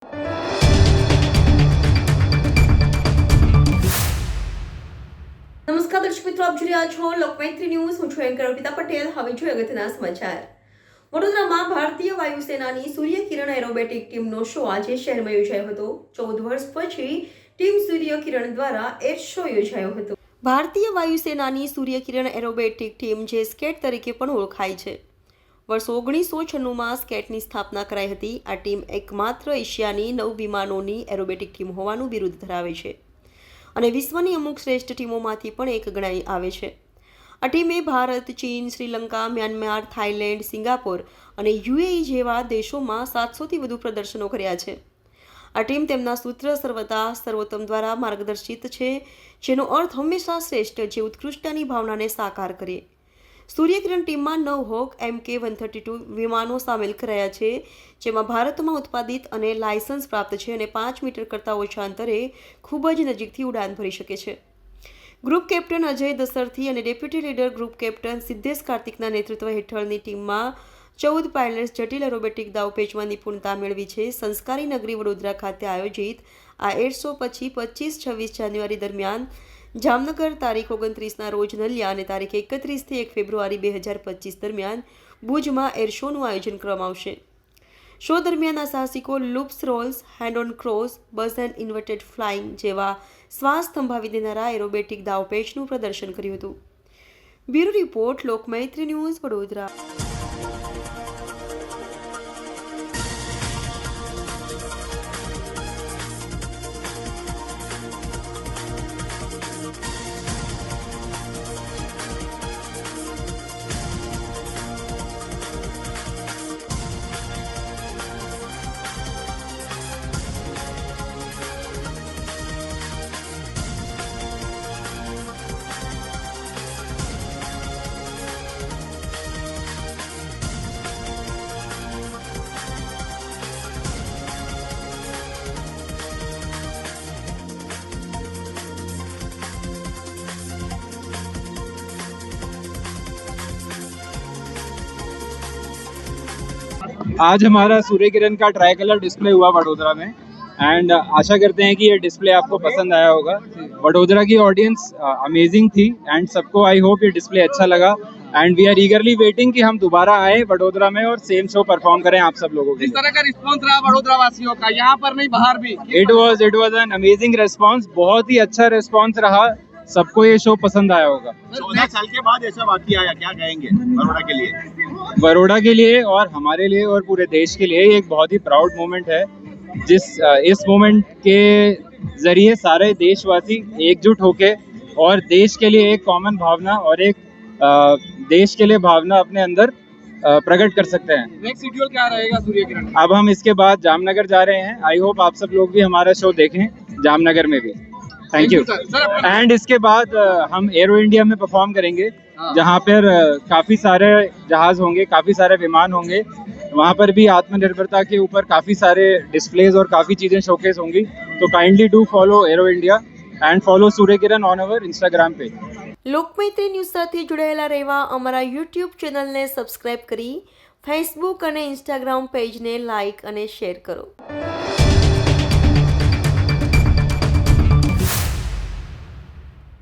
નમસ્કાર દર્શક મિત્રો, આપ જોઈ રહ્યા છો લોકમૈત્રી ન્યૂઝ. હું છું એન્કર અર્પિતા પટેલ. હવે જોઈએ અગત્યના સમાચાર. વડોદરામાં ભારતીય વાયુસેનાની સૂર્યકિરણ એરોબેટિક ટીમનો શો આજે શહેરમાં યોજાયો હતો. 14 વર્ષ પછી ટીમ સૂર્યકિરણ દ્વારા એર શો યોજાયો હતો. ભારતીય વાયુસેનાની સૂર્યકિરણ એરોબેટિક ટીમ, જે સ્કેટ તરીકે પણ ઓળખાય છે, વર્ષ 1996માં સ્કેટની સ્થાપના કરાઈ હતી. આ ટીમ એકમાત્ર એશિયાની 9 વિમાનોની એરોબેટિક ટીમ હોવાનું બિરુદ ધરાવે છે અને વિશ્વની અમુક શ્રેષ્ઠ ટીમોમાંથી પણ એક ગણાઈ આવે છે. આ ટીમે ભારત, ચીન, શ્રીલંકા, મ્યાનમાર, થાઇલેન્ડ, સિંગાપોર અને યુએઈ જેવા દેશોમાં 700થી વધુ પ્રદર્શનો કર્યા છે. આ ટીમ તેમના સૂત્ર સર્વદા સર્વોત્તમ દ્વારા માર્ગદર્શિત છે, જેનો અર્થ હંમેશા શ્રેષ્ઠ, જે ઉત્કૃષ્ટતાની ભાવનાને સાકાર કરે. સૂર્યકિરણ ટીમમાં 9 હોક MK-132 વિમાનો સામેલ કરાયા છે, જેમાં ભારતમાં ઉત્પાદિત અને લાયસન્સ પ્રાપ્ત છે અને 5 મીટર કરતાં ઓછા અંતરે ખૂબ જ નજીકથી ઉડાન ભરી શકે છે. ગ્રુપ કેપ્ટન અજય દસરથી અને deputy leader group captain Siddhesh કાર્તિકના નેતૃત્વ હેઠળની ટીમમાં 14 પાયલટ્સ જટિલ એરોબેટિક દાવપેચમાં નિપુણતા મેળવી છે. સંસ્કારી નગરી વડોદરા ખાતે આયોજિત આ એર શો પછી 25-26 જાન્યુઆરી દરમિયાન જામનગર, તારીખ 29ના રોજ નલિયા અને તારીખ 31થી 1 ફેબ્રુઆરી 2025 દરમિયાન ભુજમાં એર શોનું આયોજન કરવામાં આવશે. શો દરમિયાન આ સાહસિકો loops Rolls, hand on cross, buzz and inverted flying જેવા શ્વાસ થંભાવી દેનારા એરોબેટિક દાવપેચનું પ્રદર્શન કર્યું હતું. Bureau report, Lokmaitri news, Vadodara. आज हमारा सूर्य किरण का ट्राई कलर डिस्प्ले हुआ वडोदरा में एंड आशा करते हैं कि ये डिस्प्ले आपको पसंद आया होगा. वडोदरा की ऑडियंस अमेजिंग थी एंड सबको आई होप ये डिस्प्ले अच्छा लगा and we are eagerly waiting कि हम दोबारा आए वडोदरा में और सेम शो परफॉर्म करें आप सब लोगों के जिस तरह का रिस्पॉन्स रहा वडोदरा वासियों का, यहाँ पर नहीं बाहर भी, it was an amazing response. बहुत ही अच्छा रिस्पॉन्स रहा. सबको ये शो पसंद आया होगा. 14 साल के बाद ऐसा वाकई आया, क्या कहेंगे बड़ोड़ा के लिए? बड़ोड़ा के लिए और हमारे लिए और पूरे देश के लिए एक बहुत ही प्राउड मोमेंट है. इस मोमेंट के जरिए सारे देशवासी एकजुट होके और देश के लिए एक कॉमन भावना और एक देश के लिए भावना अपने अंदर प्रकट कर सकते हैं. नेक्स्ट शेड्यूल क्या रहेगा सूर्य किरण? अब हम इसके बाद जामनगर जा रहे हैं. आई होप आप सब लोग भी हमारा शो देखें जामनगर में भी. Thank you. एंड इसके बाद हम एरो इंडिया में परफॉर्म करेंगे, जहाँ पर काफ़ी सारे जहाज होंगे, काफ़ी सारे विमान होंगे. वहाँ पर भी आत्मनिर्भरता के ऊपर काफ़ी सारे डिस्प्लेज और काफ़ी चीज़ें शोकेस होंगी. तो kindly do follow arrow India and follow Surya Kiran on our Instagram पे. લોકમૈત્રી ન્યૂઝ સાથે જોડાયેલા રહેવા અમારા યુટ્યુબ ચેનલને સબસ્ક્રાઇબ કરી ફેસબુક અને ઇન્સ્ટાગ્રામ પેજને લાઇક અને શેર કરો.